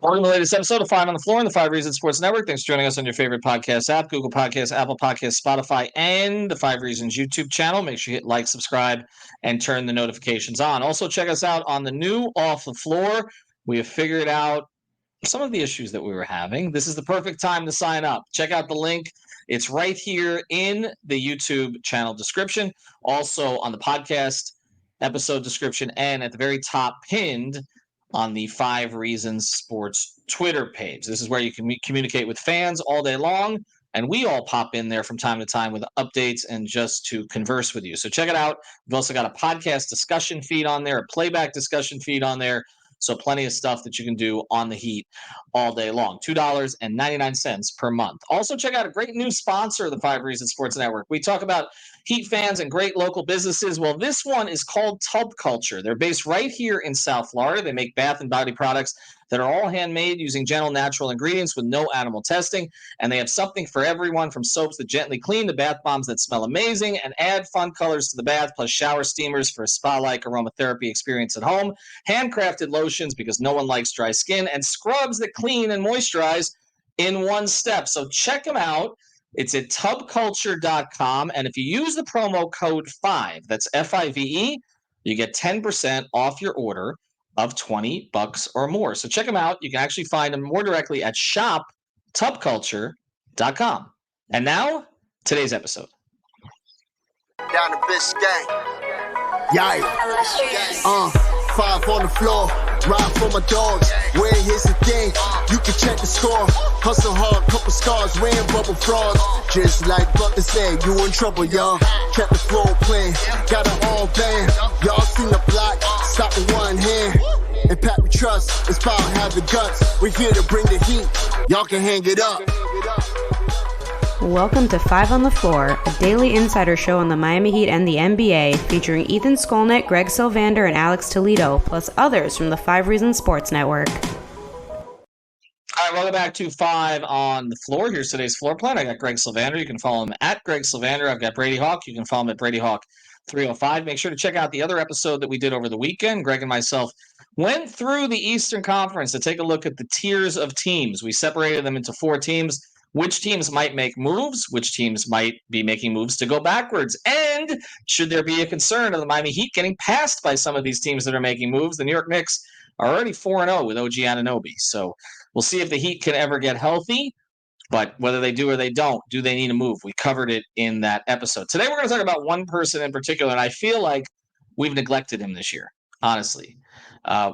Welcome to the latest episode of Five on the Floor on the Five Reasons Sports Network. Thanks for joining us on your favorite podcast app, Google Podcasts, Apple Podcasts, Spotify, and the Five Reasons YouTube channel. Make sure you hit like, subscribe, and turn the notifications on. Also, check us out on the new Off the Floor. We have figured out some of the issues that we were having. This is the perfect time to sign up. Check out the link. It's right here in the YouTube channel description, also on the podcast episode description, and at the very top pinned on the Five Reasons Sports Twitter page. This is where you can communicate with fans all day long, and we all pop in there from time to time with updates and just to converse with you. So check it out. We've also got a podcast discussion feed on there, a playback discussion feed on there. So plenty of stuff that you can do on the Heat all day long. $2.99 per month. Also, check out a great new sponsor of the Five Reasons Sports Network. We talk about Heat fans and great local businesses. Well, this one is called Tub Culture. They're based right here in South Florida. They make bath and body products that are all handmade using gentle, natural ingredients with no animal testing. And they have something for everyone, from soaps that gently clean to bath bombs that smell amazing and add fun colors to the bath, plus shower steamers for a spa-like aromatherapy experience at home, handcrafted lotions because no one likes dry skin, and scrubs that clean and moisturize in one step. So check them out. It's at tubculture.com. And if you use the promo code 5, that's FIVE, you get 10% off your order of $20 or more. So check them out. You can actually find them more directly at shop.tubculture.com. And now, today's episode. Down the Biscayne. Yikes. Five on the floor, ride for my dogs. Where here's the thing, you can check the score. Hustle hard, couple scars, wearing bubble frogs. Just like Butler said, you in trouble, y'all. Kept the floor playing, got it all band. Y'all seen the block, stop with one hand. And Pat we trust, it's power, have the guts. We're here to bring the heat, y'all can hang it up. Welcome to Five on the Floor, a daily insider show on the Miami Heat and the NBA, featuring Ethan Skolnick, Greg Sylvander, and Alex Toledo, plus others from the Five Reasons Sports Network. All right, welcome back to Five on the Floor. Here's today's floor plan. I got Greg Sylvander. You can follow him at Greg Sylvander. I've got Brady Hawk. You can follow him at Brady Hawk 305. Make sure to check out the other episode that we did over the weekend. Greg and myself went through the Eastern Conference to take a look at the tiers of teams. We separated them into 4 teams. Which teams might make moves, which teams might be making moves to go backwards, and should there be a concern of the Miami Heat getting passed by some of these teams that are making moves? The New York Knicks are already 4-0 with OG Anunoby, so we'll see if the Heat can ever get healthy, but whether they do or they don't, do they need a move? We covered it in that episode. Today we're going to talk about one person in particular, and I feel like we've neglected him this year, honestly.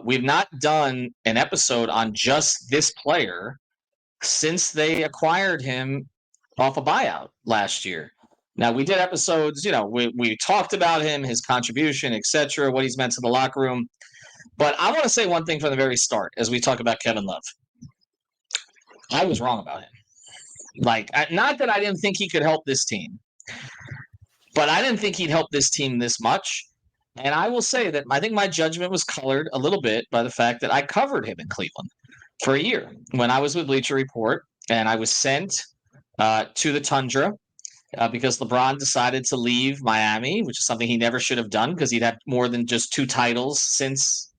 We've not done an episode on just this player since they acquired him off a buyout last year. Now, we did episodes, we talked about him, his contribution, etc., what he's meant to the locker room. But I want to say one thing from the very start as we talk about Kevin Love. I was wrong about him. Not that I didn't think he could help this team, but I didn't think he'd help this team this much. And I will say that I think my judgment was colored a little bit by the fact that I covered him in Cleveland for a year when I was with Bleacher Report, and I was sent to the Tundra because LeBron decided to leave Miami, which is something he never should have done because he'd had more than just 2 titles since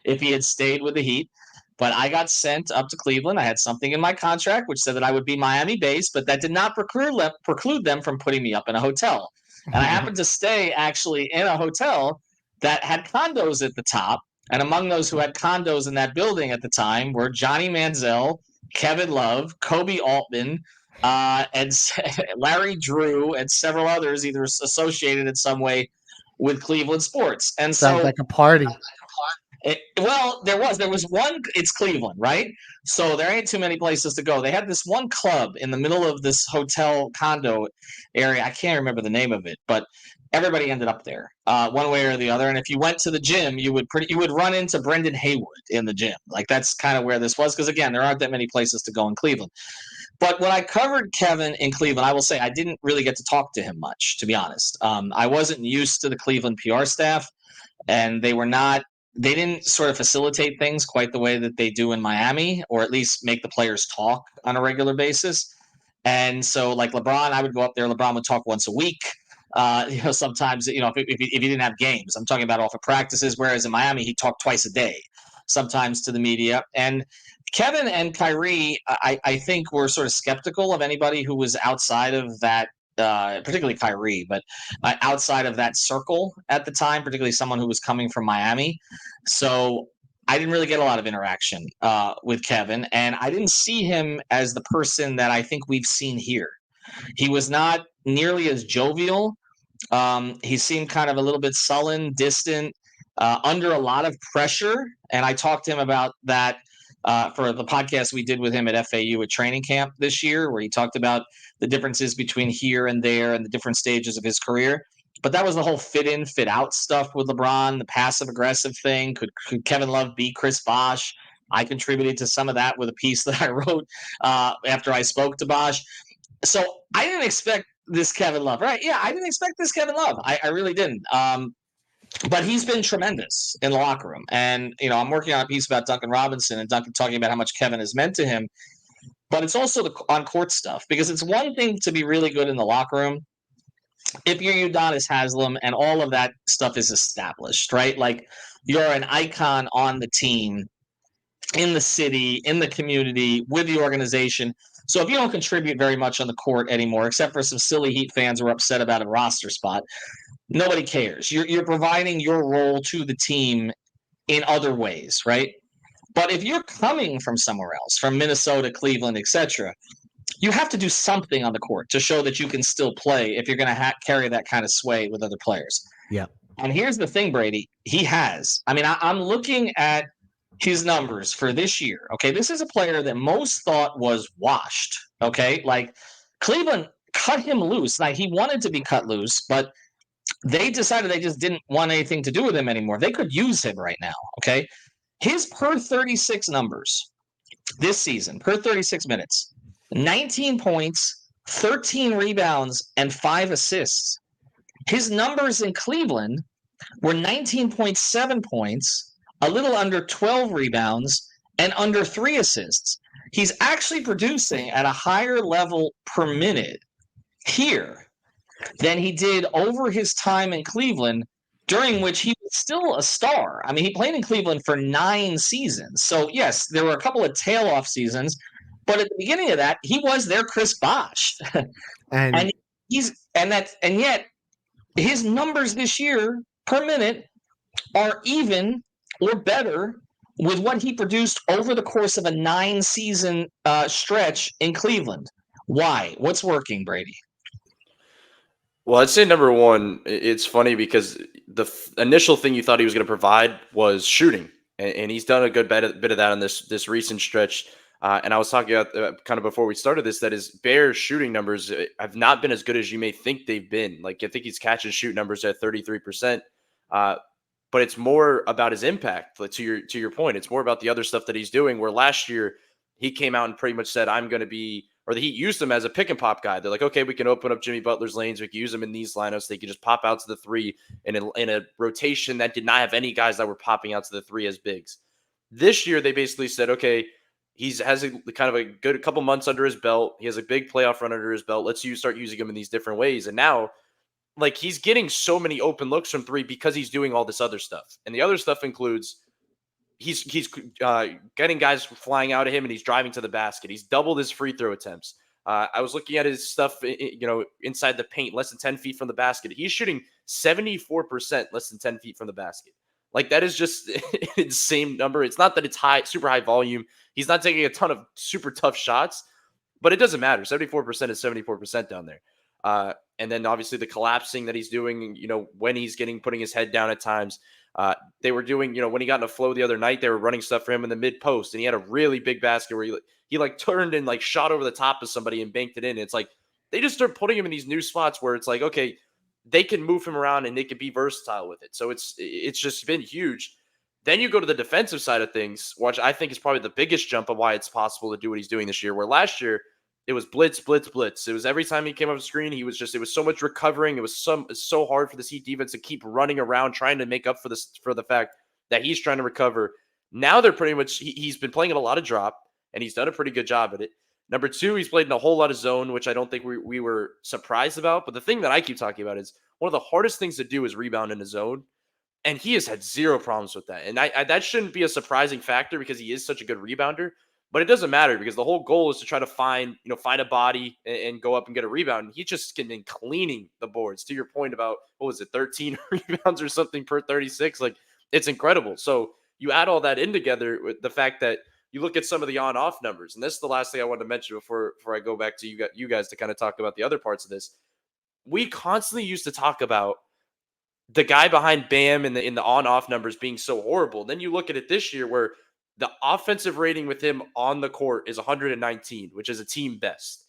if he had stayed with the Heat. But I got sent up to Cleveland. I had something in my contract which said that I would be Miami-based, but that did not preclude them from putting me up in a hotel. And I happened to stay actually in a hotel that had condos at the top. And among those who had condos in that building at the time were Johnny Manziel, Kevin Love, Kobe Altman, and Larry Drew, and several others either associated in some way with Cleveland sports. And sounds like a party. There was one. It's Cleveland, right? So there ain't too many places to go. They had this one club in the middle of this hotel condo area. I can't remember the name of it, but everybody ended up there one way or the other. And if you went to the gym, you would run into Brendan Haywood in the gym. That's kind of where this was, because again, there aren't that many places to go in Cleveland. But when I covered Kevin in Cleveland, I will say I didn't really get to talk to him much, to be honest. I wasn't used to the Cleveland PR staff, and they didn't sort of facilitate things quite the way that they do in Miami, or at least make the players talk on a regular basis. And so like LeBron, I would go up there. LeBron would talk once a week. Sometimes, if he didn't have games, I'm talking about off of practices, whereas in Miami, he talked twice a day, sometimes to the media. And Kevin and Kyrie, I think were sort of skeptical of anybody who was outside of that, particularly Kyrie, but outside of that circle at the time, particularly someone who was coming from Miami. So I didn't really get a lot of interaction with Kevin, and I didn't see him as the person that I think we've seen here. He was not nearly as jovial. He seemed kind of a little bit sullen, distant, under a lot of pressure. And I talked to him about that for the podcast we did with him at FAU at training camp this year, where he talked about the differences between here and there and the different stages of his career. But that was the whole fit in, fit out stuff with LeBron, the passive aggressive thing. Could Kevin Love be Chris Bosh? I contributed to some of that with a piece that I wrote after I spoke to Bosh. So I didn't expect this Kevin Love, right? Yeah, I didn't expect this Kevin Love. I really didn't. But he's been tremendous in the locker room. And, I'm working on a piece about Duncan Robinson and Duncan talking about how much Kevin has meant to him. But it's also the on-court stuff, because it's one thing to be really good in the locker room if you're Udonis Haslem and all of that stuff is established, right? Like, you're an icon on the team, in the city, in the community, with the organization. So if you don't contribute very much on the court anymore, except for some silly Heat fans who are upset about a roster spot, nobody cares. You're providing your role to the team in other ways, right? But if you're coming from somewhere else, from Minnesota, Cleveland, etc., you have to do something on the court to show that you can still play if you're going to carry that kind of sway with other players. Yeah. And here's the thing, Brady. He has. I mean, I'm looking at his numbers for this year. Okay, this is a player that most thought was washed. Okay, like Cleveland cut him loose. Now, he wanted to be cut loose, but they decided they just didn't want anything to do with him anymore. They could use him right now. Okay, his per 36 numbers this season, per 36 minutes, 19 points, 13 rebounds, and 5 assists. His numbers in Cleveland were 19.7 points, a little under 12 rebounds, and under 3 assists. He's actually producing at a higher level per minute here than he did over his time in Cleveland, during which he was still a star. I mean, he played in Cleveland for 9 seasons. So, yes, there were a couple of tail-off seasons, but at the beginning of that, he was their Chris Bosh. and yet his numbers this year per minute are even or better with what he produced over the course of a 9-season stretch in Cleveland. Why? What's working, Brady? Well, I'd say number one, it's funny because the initial thing you thought he was going to provide was shooting, and he's done a good bit of that on this recent stretch. And I was talking about kind of before we started this, that his Bears shooting numbers have not been as good as you may think they've been. Like, I think he's catch and shoot numbers at 33%. But it's more about his impact. Like, to your point, it's more about the other stuff that he's doing. Where last year he came out and pretty much said, "I'm going to be," or the Heat used him as a pick and pop guy. They're like, "Okay, we can open up Jimmy Butler's lanes. We can use him in these lineups. They can just pop out to the three in a rotation that did not have any guys that were popping out to the three as bigs." This year they basically said, "Okay, has a kind of a good couple months under his belt. He has a big playoff run under his belt. Let's start using him in these different ways." And now, like, he's getting so many open looks from three because he's doing all this other stuff. And the other stuff includes he's getting guys flying out of him, and he's driving to the basket. He's doubled his free throw attempts. I was looking at his stuff, inside the paint, less than 10 feet from the basket. He's shooting 74% less than 10 feet from the basket. Like, that is just an insane number. It's not that it's super high volume. He's not taking a ton of super tough shots, but it doesn't matter. 74% is 74% down there. And then obviously the collapsing that he's doing, when he's putting his head down at times. They were doing, when he got in a flow the other night, they were running stuff for him in the mid post, and he had a really big basket where he turned and shot over the top of somebody and banked it in. It's like they just start putting him in these new spots where it's like, okay, they can move him around and they can be versatile with it. So it's just been huge. Then you go to the defensive side of things, which I think is probably the biggest jump of why it's possible to do what he's doing this year, where last year it was blitz, blitz, blitz. It was every time he came up the screen, it was so much recovering. It was so hard for the Heat defense to keep running around trying to make up for the fact that he's trying to recover. Now they're pretty much, he's been playing at a lot of drop, and he's done a pretty good job at it. Number two, he's played in a whole lot of zone, which I don't think we were surprised about. But the thing that I keep talking about is one of the hardest things to do is rebound in a zone. And he has had zero problems with that. And that shouldn't be a surprising factor because he is such a good rebounder. But it doesn't matter because the whole goal is to try to find a body and go up and get a rebound. He's just been cleaning the boards. To your point about, what was it, 13 rebounds or something per 36? Like, it's incredible. So you add all that in together with the fact that you look at some of the on-off numbers, and this is the last thing I wanted to mention before I go back to you guys to kind of talk about the other parts of this. We constantly used to talk about the guy behind Bam in the on-off numbers being so horrible. Then you look at it this year where the offensive rating with him on the court is 119, which is a team best.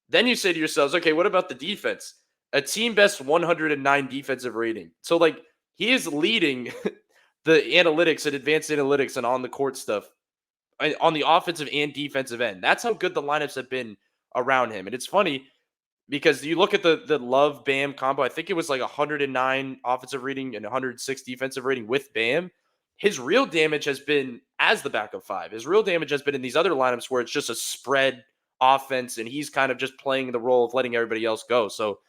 Then you say to yourselves, okay, what about the defense? A team best 109 defensive rating. So, like, he is leading the analytics and advanced analytics and on the court stuff on the offensive and defensive end. That's how good the lineups have been around him. And it's funny because you look at the Love Bam combo. I think it was like 109 offensive rating and 106 defensive rating with Bam. His real damage has been as the backup five. His real damage has been in these other lineups where it's just a spread offense and he's kind of just playing the role of letting everybody else go. So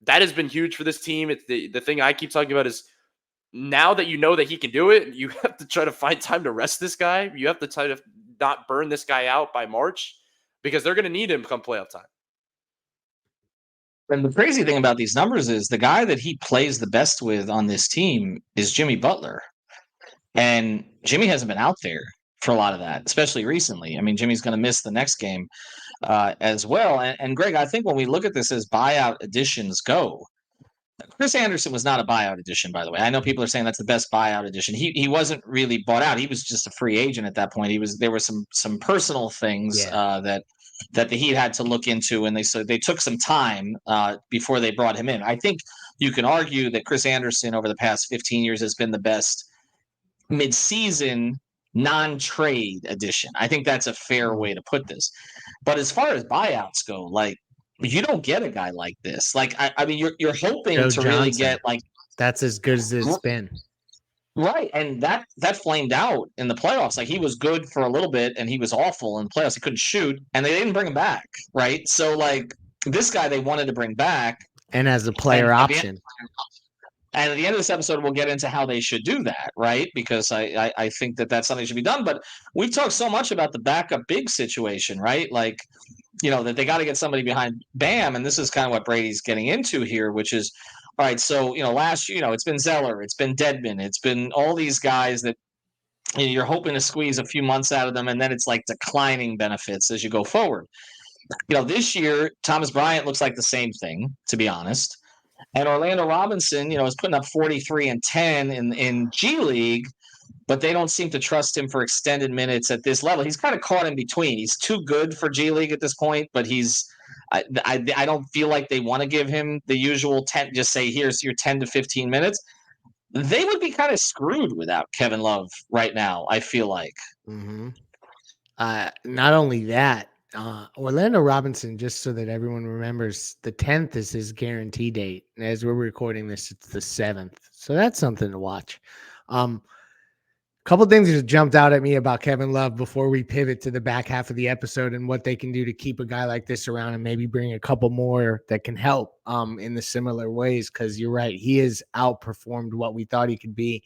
that has been huge for this team. It's the thing I keep talking about is now that you know that he can do it, you have to try to find time to rest this guy. You have to try to not burn this guy out by March because they're going to need him come playoff time. And the crazy thing about these numbers is the guy that he plays the best with on this team is Jimmy Butler. And Jimmy hasn't been out there for a lot of that, especially recently. I mean, Jimmy's going to miss the next game as well. And Greg, I think when we look at this as buyout additions go, Chris Anderson was not a buyout addition, by the way. I know people are saying that's the best buyout addition. He wasn't really bought out. He was just a free agent at that point. There were some personal things that the Heat had to look into, and they took some time before they brought him in. I think you can argue that Chris Anderson over the past 15 years has been the best mid-season non-trade addition. I think that's a fair way to put this. But as far as buyouts go, like, you don't get a guy like this. Like, I mean, you're hoping Joe to Johnson. really get, like, that's as good as it's been. Right, and that flamed out in the playoffs. Like, he was good for a little bit, and he was awful in the playoffs. He couldn't shoot, and they didn't bring him back, right? So, like, this guy they wanted to bring back. And as a player option. And at the end of this episode, we'll get into how they should do that, right? Because I think that that's something that should be done. But we've talked so much about the backup big situation, right? Like, that they got to get somebody behind Bam. And this is kind of what Brady's getting into here, which is, all right, so, last year, it's been Zeller, it's been Dedmon, it's been all these guys that you're hoping to squeeze a few months out of them, and then it's like declining benefits as you go forward. This year, Thomas Bryant looks like the same thing, to be honest. And Orlando Robinson, is putting up 43 and 10 in G League, but they don't seem to trust him for extended minutes at this level. He's kind of caught in between. He's too good for G League at this point, but I don't feel like they want to give him the usual 10, just say, here's your 10 to 15 minutes. They would be kind of screwed without Kevin Love right now, I feel like. Mm-hmm. Not only that, Orlando Robinson, just so that everyone remembers, the 10th is his guarantee date. And as we're recording this, it's the 7th. So that's something to watch. Couple things that jumped out at me about Kevin Love before we pivot to the back half of the episode and what they can do to keep a guy like this around and maybe bring a couple more that can help in the similar ways. Because you're right, he has outperformed what we thought he could be.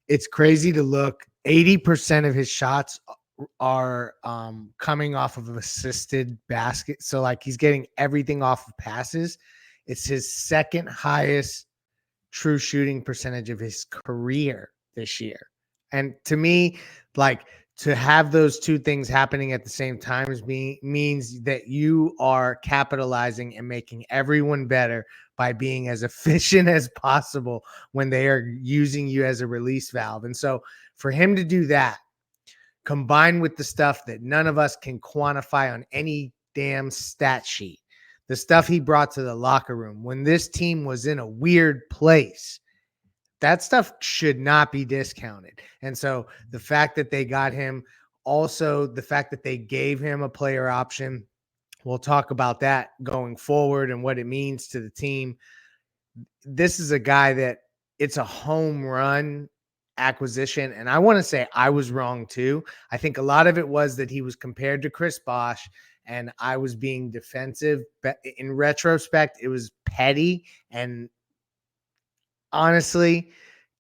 It's crazy to look. 80% of his shots are coming off of assisted basket. So, like, he's getting everything off of passes. It's his second highest true shooting percentage of his career this year. And to me, like, to have those two things happening at the same time means that you are capitalizing and making everyone better by being as efficient as possible when they are using you as a release valve. And so for him to do that, combined with the stuff that none of us can quantify on any damn stat sheet, the stuff he brought to the locker room when this team was in a weird place, that stuff should not be discounted. And so the fact that they got him, also the fact that they gave him a player option, we'll talk about that going forward and what it means to the team. This is a guy that it's a home run acquisition. And I want to say I was wrong too. I think a lot of it was that he was compared to Chris Bosh and I was being defensive. But in retrospect, it was petty. And honestly,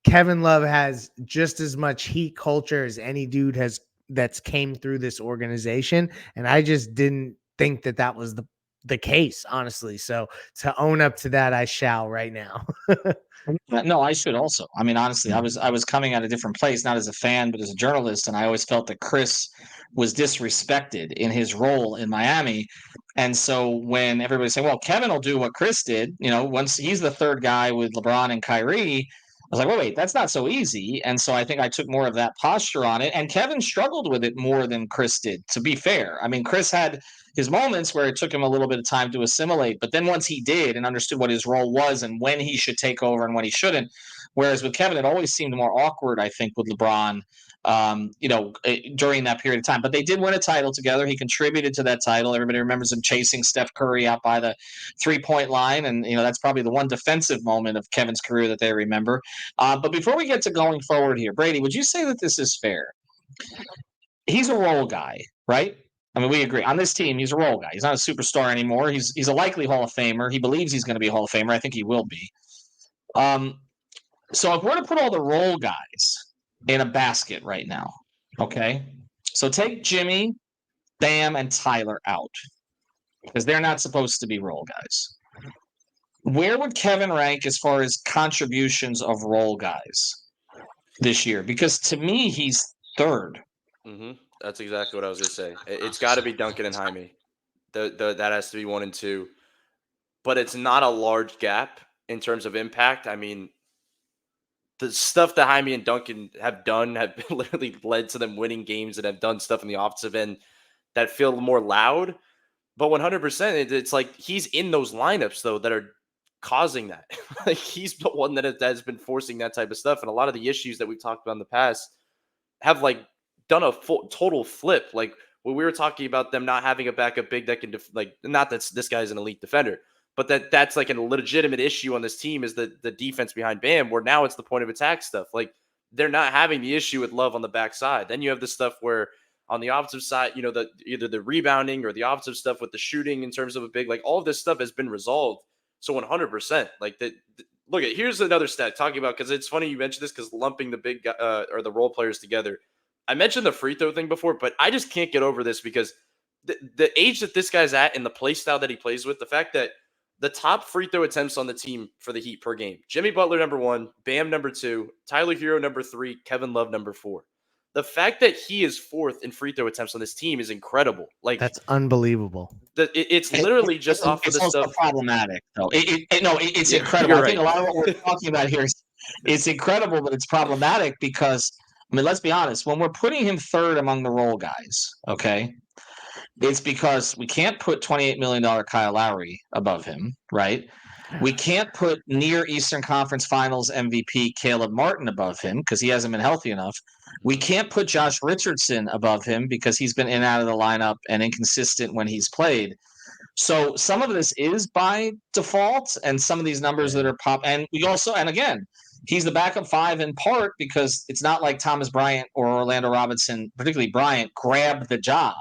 Kevin Love has just as much heat culture as any dude has that's came through this organization. And I just didn't think that was the case, honestly. So to own up to that, I shall right now. No, I should also. I mean, honestly, I was coming at a different place, not as a fan, but as a journalist, and I always felt that Chris was disrespected in his role in Miami. And so when everybody's saying, "Well, Kevin will do what Chris did," once he's the third guy with LeBron and Kyrie, I was like, wait, that's not so easy. And so I think I took more of that posture on it. And Kevin struggled with it more than Chris did, to be fair. I mean, Chris had his moments where it took him a little bit of time to assimilate. But then once he did and understood what his role was and when he should take over and when he shouldn't, whereas with Kevin, it always seemed more awkward, I think, with LeBron, during that period of time. But they did win a title together. He contributed to that title. Everybody remembers him chasing Steph Curry out by the 3-point line. And, that's probably the one defensive moment of Kevin's career that they remember. But before we get to going forward here, Brady, would you say that this is fair? He's a role guy, right? I mean, we agree. On this team, he's a role guy. He's not a superstar anymore. He's a likely Hall of Famer. He believes he's going to be a Hall of Famer. I think he will be. So if we're to put all the role guys in a basket right now, okay? So take Jimmy, Bam, and Tyler out because they're not supposed to be role guys. Where would Kevin rank as far as contributions of role guys this year? Because to me, he's third. Mm-hmm. That's exactly what I was going to say. It's got to be Duncan and Jaime. That has to be 1 and 2. But it's not a large gap in terms of impact. I mean, the stuff that Jaime and Duncan have done have literally led to them winning games and have done stuff in the offensive end that feel more loud. But 100%, it's like he's in those lineups, though, that are causing that. Like he's the one that has been forcing that type of stuff. And a lot of the issues that we've talked about in the past have like done a full total flip. Like when we were talking about them not having a backup big that can not that this guy's an elite defender, but that's like a legitimate issue on this team is the defense behind Bam, where now it's the point of attack stuff. Like they're not having the issue with Love on the backside. Then you have this stuff where on the offensive side, either the rebounding or the offensive stuff with the shooting in terms of a big, like all of this stuff has been resolved. So 100%, like look at, here's another stat talking about, because it's funny you mentioned this because lumping the big or the role players together. I mentioned the free throw thing before, but I just can't get over this because the age that this guy's at and the play style that he plays with, the fact that the top free throw attempts on the team for the Heat per game, Jimmy Butler number 1, Bam number 2, Tyler Hero number 3, Kevin Love number 4. The fact that he is 4th in free throw attempts on this team is incredible. Like that's unbelievable. It's literally just off of the also stuff. Problematic, though. It's incredible. I think a lot of what we're talking about here is it's incredible, but it's problematic because, I mean, let's be honest. When we're putting him third among the role guys, okay, it's because we can't put $28 million Kyle Lowry above him, right? We can't put near Eastern Conference Finals MVP Caleb Martin above him because he hasn't been healthy enough. We can't put Josh Richardson above him because he's been in and out of the lineup and inconsistent when he's played. So some of this is by default, and some of these numbers that are and we also, and again, he's the backup 5 in part because it's not like Thomas Bryant or Orlando Robinson, particularly Bryant, grabbed the job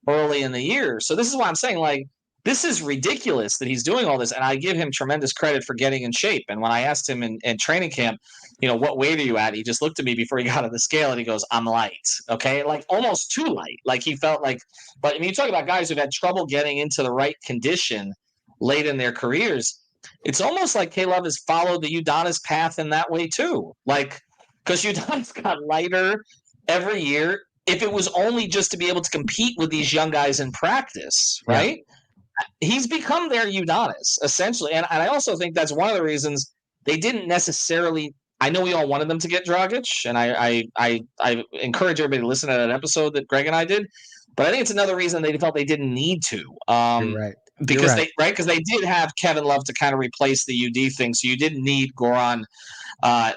early in the year. So this is why I'm saying, like, this is ridiculous that he's doing all this, and I give him tremendous credit for getting in shape. And when I asked him in training camp, what weight are you at? He just looked at me before he got on the scale and he goes, I'm light. Okay, like almost too light. Like he felt like, but I mean, you talk about guys who've had trouble getting into the right condition late in their careers. It's almost like K-Love has followed the Udonis path in that way too. Like, because Udonis got lighter every year. If it was only just to be able to compete with these young guys in practice, right? Yeah. He's become their Udonis, essentially. And I also think that's one of the reasons they didn't necessarily – I know we all wanted them to get Dragic, and I encourage everybody to listen to that episode that Greg and I did. But I think it's another reason they felt they didn't need to. You're right. Because they did have Kevin Love to kind of replace the UD thing, so you didn't need Goran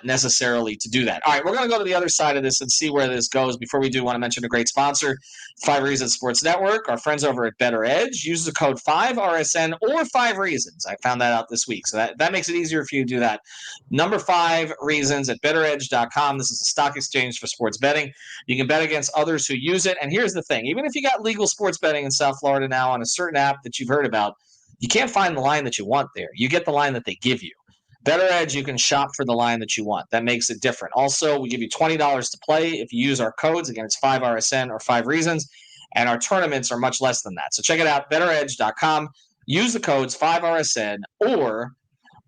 necessarily to do that. All right, we're going to go to the other side of this and see where this goes. Before we do, want to mention a great sponsor, 5 Reasons Sports Network, our friends over at Better Edge. Use the code 5RSN or 5 Reasons. I found that out this week, so that makes it easier for you to do that. Number 5 Reasons at betteredge.com. This is a stock exchange for sports betting. You can bet against others who use it, and here's the thing. Even if you got legal sports betting in South Florida now on a certain app that you've heard about, you can't find the line that you want there. You get the line that they give you. Better Edge, you can shop for the line that you want. That makes it different. Also, we give you $20 to play if you use our codes. Again, it's 5RSN or 5 Reasons, and our tournaments are much less than that. So check it out, betteredge.com. Use the codes 5RSN or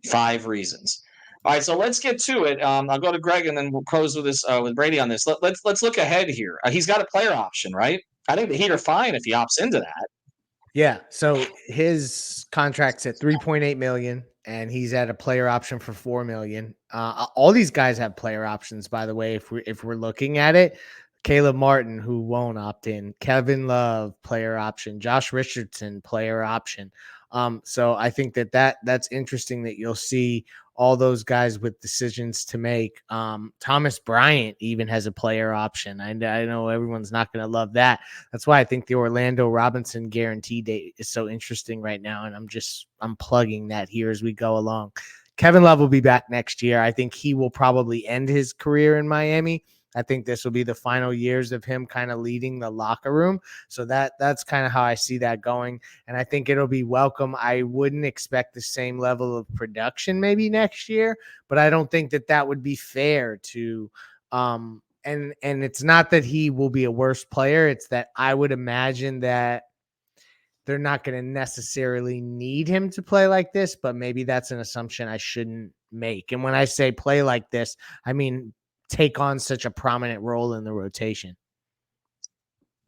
5 Reasons. All right, so let's get to it. I'll go to Greg, and then we'll close with this with Brady on this. Let's look ahead here. He's got a player option, right? I think the Heat are fine if he opts into that. Yeah. So his contract's at 3.8 million and he's at a player option for 4 million. All these guys have player options, by the way, if we're looking at it. Caleb Martin, who won't opt in, Kevin Love, player option, Josh Richardson, player option. So I think that's interesting that you'll see all those guys with decisions to make. Thomas Bryant even has a player option. I know everyone's not going to love that. That's why I think the Orlando Robinson guarantee date is so interesting right now. And I'm plugging that here as we go along. Kevin Love will be back next year. I think he will probably end his career in Miami. I think this will be the final years of him kind of leading the locker room. So that's kind of how I see that going. And I think it'll be welcome. I wouldn't expect the same level of production maybe next year, but I don't think that would be fair to and it's not that he will be a worse player. It's that I would imagine that they're not going to necessarily need him to play like this, but maybe that's an assumption I shouldn't make. And when I say play like this, I mean take on such a prominent role in the rotation.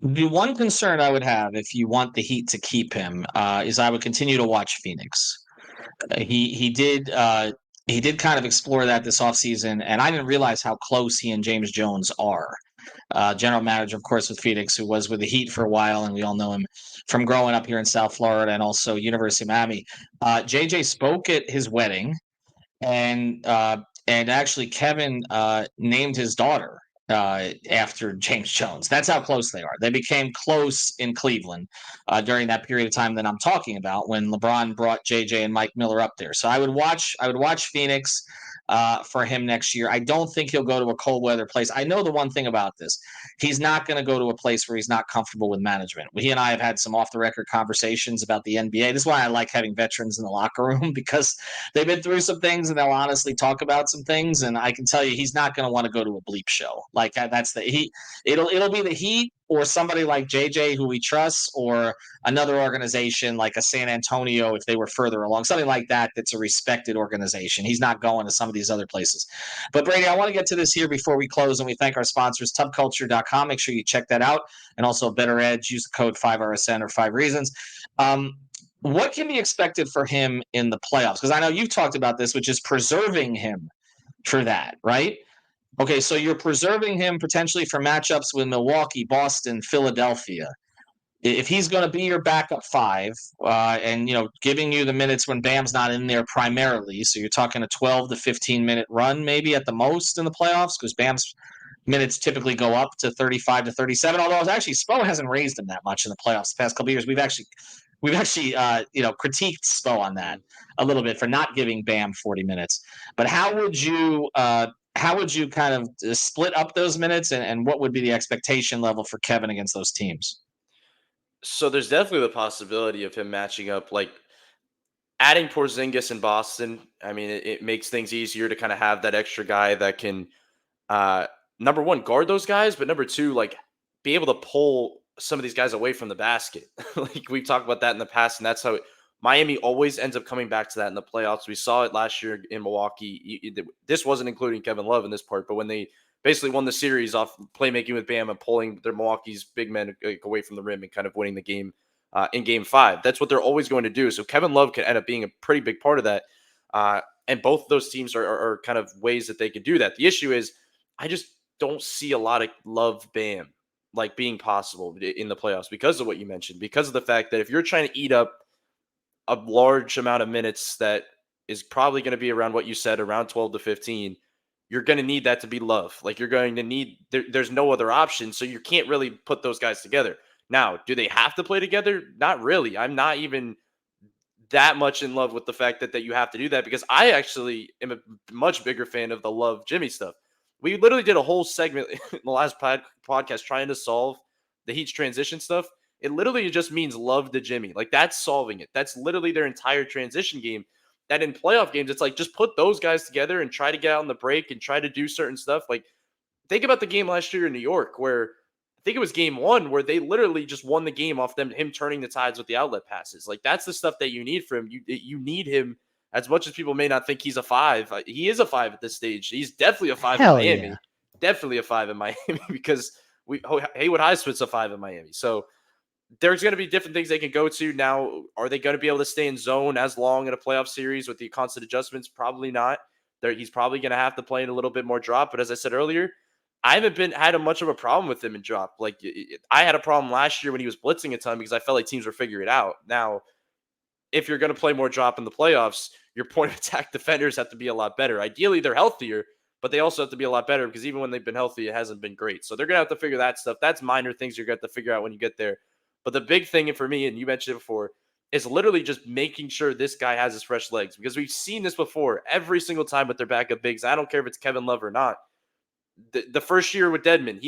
The one concern I would have if you want the Heat to keep him is I would continue to watch Phoenix. He did kind of explore that this offseason, and I didn't realize how close he and James Jones are. General manager, of course, with Phoenix, who was with the Heat for a while, and we all know him from growing up here in South Florida and also University of Miami. JJ spoke at his wedding, and actually Kevin named his daughter after James Jones. That's how close they are. They became close in Cleveland during that period of time that I'm talking about when LeBron brought JJ and Mike Miller up there. So I would watch Phoenix for him next year. I don't think he'll go to a cold weather place. I know the one thing about this. He's not going to go to a place where he's not comfortable with management. He and I have had some off the record conversations about the NBA. This is why I like having veterans in the locker room because they've been through some things and they'll honestly talk about some things. And I can tell you, he's not going to want to go to a bleep show. Like that's the Heat. It'll be the Heat or somebody like JJ who we trust, or another organization like a San Antonio if they were further along, something like that. That's a respected organization. He's not going to some of these other places. But Brady, I want to get to this here before we close, and we thank our sponsors, tubculture.com. Make sure you check that out, and also Better Edge. Use the code 5RSN or 5 Reasons. What can be expected for him in the playoffs? Because I know you've talked about this, which is preserving him for that, right? Okay, so you're preserving him potentially for matchups with Milwaukee, Boston, Philadelphia. If he's going to be your backup 5, and giving you the minutes when Bam's not in there primarily, so you're talking a 12 to 15 minute run maybe at the most in the playoffs, because Bam's minutes typically go up to 35 to 37. Although actually Spo hasn't raised him that much in the playoffs the past couple of years. We've actually critiqued Spo on that a little bit for not giving Bam 40 minutes. But how would you kind of split up those minutes, and what would be the expectation level for Kevin against those teams? So there's definitely the possibility of him matching up, like adding Porzingis in Boston. I mean, it makes things easier to kind of have that extra guy that can, number one, guard those guys, but number two, like be able to pull some of these guys away from the basket. Like we've talked about that in the past, and that's how Miami always ends up coming back to that in the playoffs. We saw it last year in Milwaukee. This wasn't including Kevin Love in this part, but when they basically won the series off playmaking with Bam and pulling their Milwaukee's big men away from the rim and kind of winning the game in Game 5. That's what they're always going to do. So Kevin Love could end up being a pretty big part of that. And both of those teams are kind of ways that they could do that. The issue is I just don't see a lot of Love Bam like being possible in the playoffs because of what you mentioned, because of the fact that if you're trying to eat up a large amount of minutes that is probably going to be around what you said, around 12 to 15, you're going to need that to be Love. Like you're going to need, there's no other option. So you can't really put those guys together. Now, do they have to play together? Not really. I'm not even that much in love with the fact that you have to do that, because I actually am a much bigger fan of the Love Jimmy stuff. We literally did a whole segment in the last podcast trying to solve the Heat's transition stuff. It literally just means Love to Jimmy. Like that's solving it. That's literally their entire transition game. that in playoff games, it's like just put those guys together and try to get out on the break and try to do certain stuff. Like, think about the game last year in New York where I think it was game 1 where they literally just won the game off him turning the tides with the outlet passes. Like, that's the stuff that you need from him. You need him. As much as people may not think he's a 5, he is a 5 at this stage. He's definitely a 5 Hell in Miami. yeah. Definitely a 5 in Miami because Haywood Highsmith's a 5 in Miami. So there's going to be different things they can go to. Now, are they going to be able to stay in zone as long in a playoff series with the constant adjustments? Probably not. He's probably going to have to play in a little bit more drop. But as I said earlier, I haven't had much of a problem with him in drop. Like, I had a problem last year when he was blitzing a ton because I felt like teams were figuring it out. Now, if you're going to play more drop in the playoffs, your point of attack defenders have to be a lot better. Ideally, they're healthier, but they also have to be a lot better because even when they've been healthy, it hasn't been great. So they're going to have to figure that stuff. That's minor things you're going to have to figure out when you get there. But the big thing for me, and you mentioned it before, is literally just making sure this guy has his fresh legs because we've seen this before every single time with their backup bigs. I don't care if it's Kevin Love or not. The first year with Dedmon,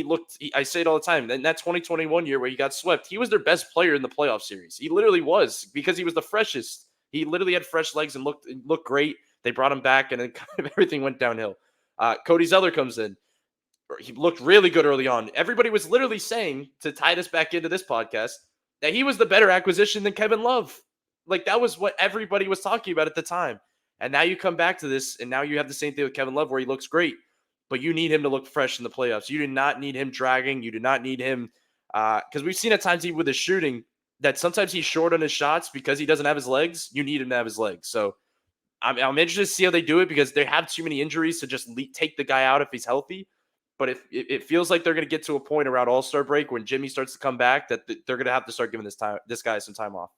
I say it all the time, in that 2021 year where he got swept, he was their best player in the playoff series. He literally was because he was the freshest. He literally had fresh legs and looked great. They brought him back, and then kind of everything went downhill. Cody Zeller comes in. He looked really good early on. Everybody was literally saying, to tie this back into this podcast, that he was the better acquisition than Kevin Love. Like, that was what everybody was talking about at the time. And now you come back to this, and now you have the same thing with Kevin Love where he looks great. But you need him to look fresh in the playoffs. You do not need him dragging. You do not need him because we've seen at times even with his shooting that sometimes he's short on his shots because he doesn't have his legs. You need him to have his legs. So I'm interested to see how they do it because they have too many injuries to just take the guy out if he's healthy. But if it feels like they're going to get to a point around All-Star break when Jimmy starts to come back that they're going to have to start giving this guy some time off.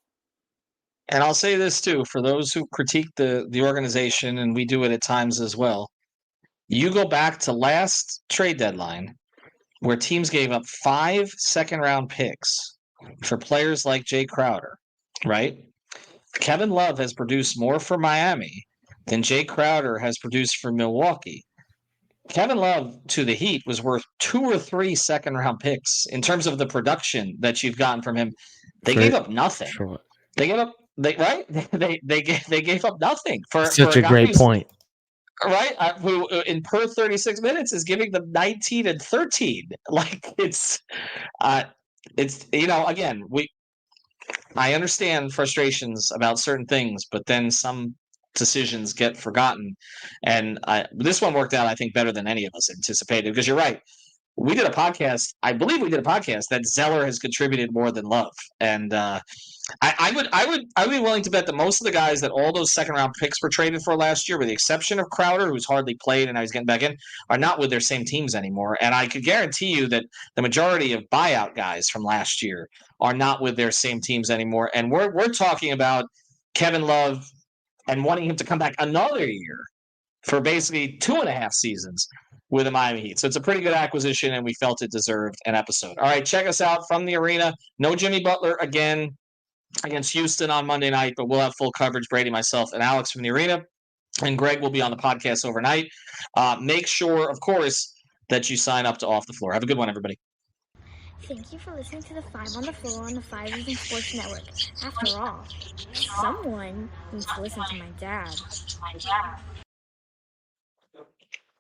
And I'll say this too, for those who critique the organization, and we do it at times as well, you go back to last trade deadline where teams gave up 5 second-round picks for players like Jay Crowder, right? Kevin Love has produced more for Miami than Jay Crowder has produced for Milwaukee. Kevin Love to the Heat was worth 2 or 3 second-round picks in terms of the production that you've gotten from him. They gave up nothing. Sure. They gave up they gave up nothing for Such a a guy great point. Right, who in per 36 minutes is giving them 19 and 13. Like it's again I understand frustrations about certain things, but then some decisions get forgotten, and this one worked out I think better than any of us anticipated because you're right. We did a podcast. I believe we did a podcast that Zeller has contributed more than Love, and I would be willing to bet that most of the guys that all those second round picks were traded for last year, with the exception of Crowder, who's hardly played and now he's getting back in, are not with their same teams anymore. And I could guarantee you that the majority of buyout guys from last year are not with their same teams anymore. And we're talking about Kevin Love and wanting him to come back another year for basically 2.5 seasons with the Miami Heat. So it's a pretty good acquisition, and we felt it deserved an episode. All right, check us out from the arena. No Jimmy Butler again against Houston on Monday night, but we'll have full coverage, Brady, myself, and Alex from the arena. And Greg will be on the podcast overnight. Make sure, of course, that you sign up to Off the Floor. Have a good one, everybody. Thank you for listening to the 5 on the Floor on the 5 Reasons Sports Network. After all, someone needs to listen to my dad.